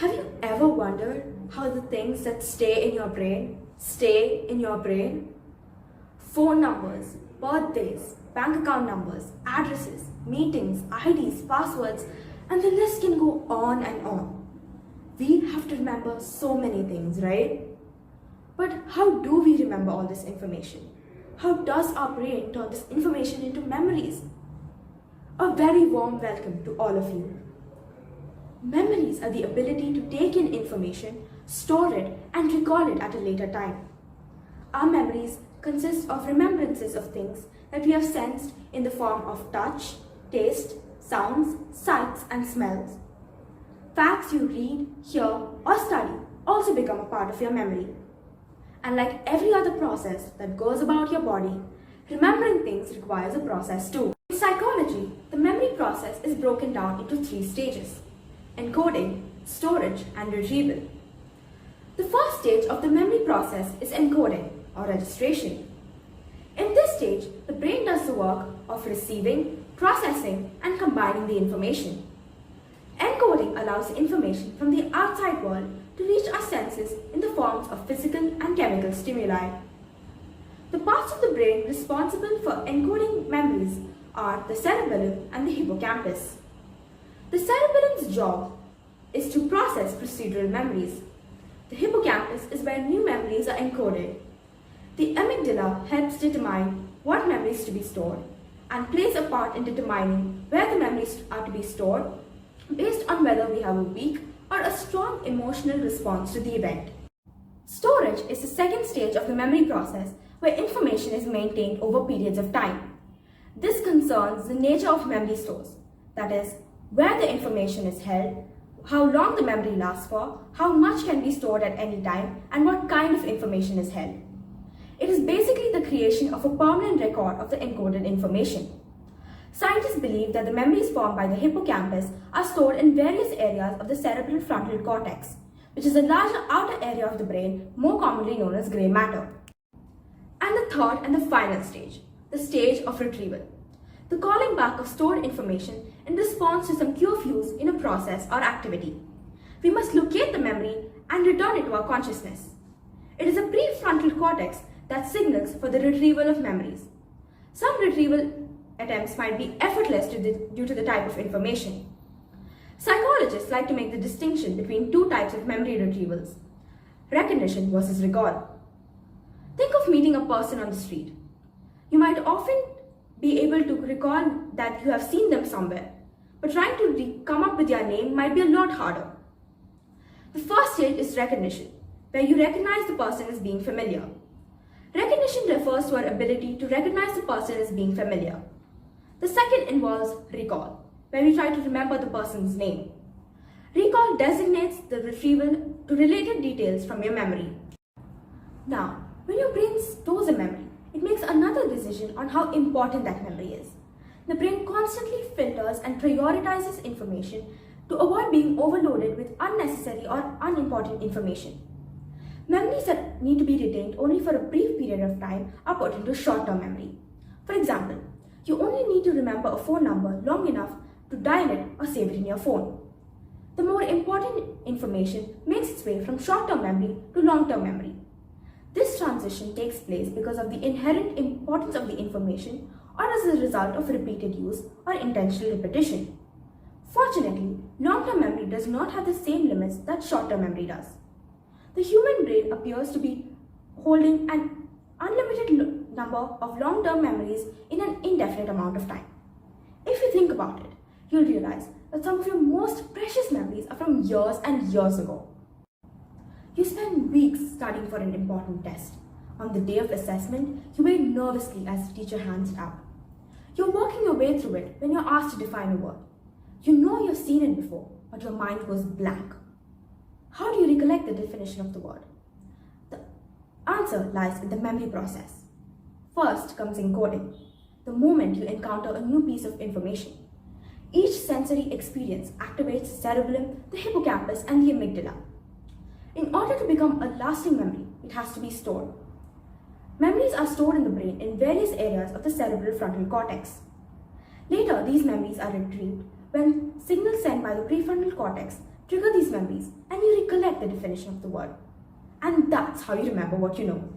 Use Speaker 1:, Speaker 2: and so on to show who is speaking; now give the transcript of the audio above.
Speaker 1: Have you ever wondered how the things that stay in your brain stay in your brain? Phone numbers, birthdays, bank account numbers, addresses, meetings, IDs, passwords, and the list can go on and on. We have to remember so many things, right? But how do we remember all this information? How does our brain turn this information into memories? A very warm welcome to all of you. Memories are the ability to take in information, store it, and recall it at a later time. Our memories consist of remembrances of things that we have sensed in the form of touch, taste, sounds, sights, and smells. Facts you read, hear, or study also become a part of your memory. And like every other process that goes about your body, remembering things requires a process too. In psychology, the memory process is broken down into 3 stages: encoding, storage, and retrieval. The first stage of the memory process is encoding or registration. In this stage, the brain does the work of receiving, processing, and combining the information. Encoding allows the information from the outside world to reach our senses in the forms of physical and chemical stimuli. The parts of the brain responsible for encoding memories are the cerebellum and the hippocampus. The cerebellum's job is to process procedural memories. The hippocampus is where new memories are encoded. The amygdala helps determine what memories to be stored and plays a part in determining where the memories are to be stored based on whether we have a weak or a strong emotional response to the event. Storage is the second stage of the memory process where information is maintained over periods of time. This concerns the nature of memory stores, that is, where the information is held, how long the memory lasts for, how much can be stored at any time, and what kind of information is held. It is basically the creation of a permanent record of the encoded information. Scientists believe that the memories formed by the hippocampus are stored in various areas of the cerebral frontal cortex, which is a larger outer area of the brain, more commonly known as grey matter. And the third and the final stage, the stage of retrieval. The calling back of stored information in response to some cue of use in a process or activity. We must locate the memory and return it to our consciousness. It is a prefrontal cortex that signals for the retrieval of memories. Some retrieval attempts might be effortless due to the type of information. Psychologists like to make the distinction between 2 types of memory retrievals: recognition versus recall. Think of meeting a person on the street. You might often be able to recall that you have seen them somewhere, but trying to come up with their name might be a lot harder. The first stage is recognition, where you recognize the person as being familiar. Recognition refers to our ability to recognize the person as being familiar. The second involves recall, where we try to remember the person's name. Recall designates the retrieval to related details from your memory. Now, when your brain stores a memory, it makes another decision on how important that memory is. The brain constantly filters and prioritizes information to avoid being overloaded with unnecessary or unimportant information. Memories that need to be retained only for a brief period of time are put into short-term memory. For example, you only need to remember a phone number long enough to dial it or save it in your phone. The more important information makes its way from short-term memory to long-term memory. This transition takes place because of the inherent importance of the information or as a result of repeated use or intentional repetition. Fortunately, long-term memory does not have the same limits that short-term memory does. The human brain appears to be holding an unlimited number of long-term memories in an indefinite amount of time. If you think about it, you'll realize that some of your most precious memories are from years and years ago. You spend weeks studying for an important test. On the day of assessment, you wait nervously as the teacher hands it out. You're working your way through it when you're asked to define a word. You know you've seen it before, but your mind goes blank. How do you recollect the definition of the word? The answer lies in the memory process. First comes encoding, the moment you encounter a new piece of information. Each sensory experience activates the cerebellum, the hippocampus, and the amygdala. In order to become a lasting memory, it has to be stored. Memories are stored in the brain in various areas of the cerebral frontal cortex. Later, these memories are retrieved when signals sent by the prefrontal cortex trigger these memories, and you recollect the definition of the word. And that's how you remember what you know.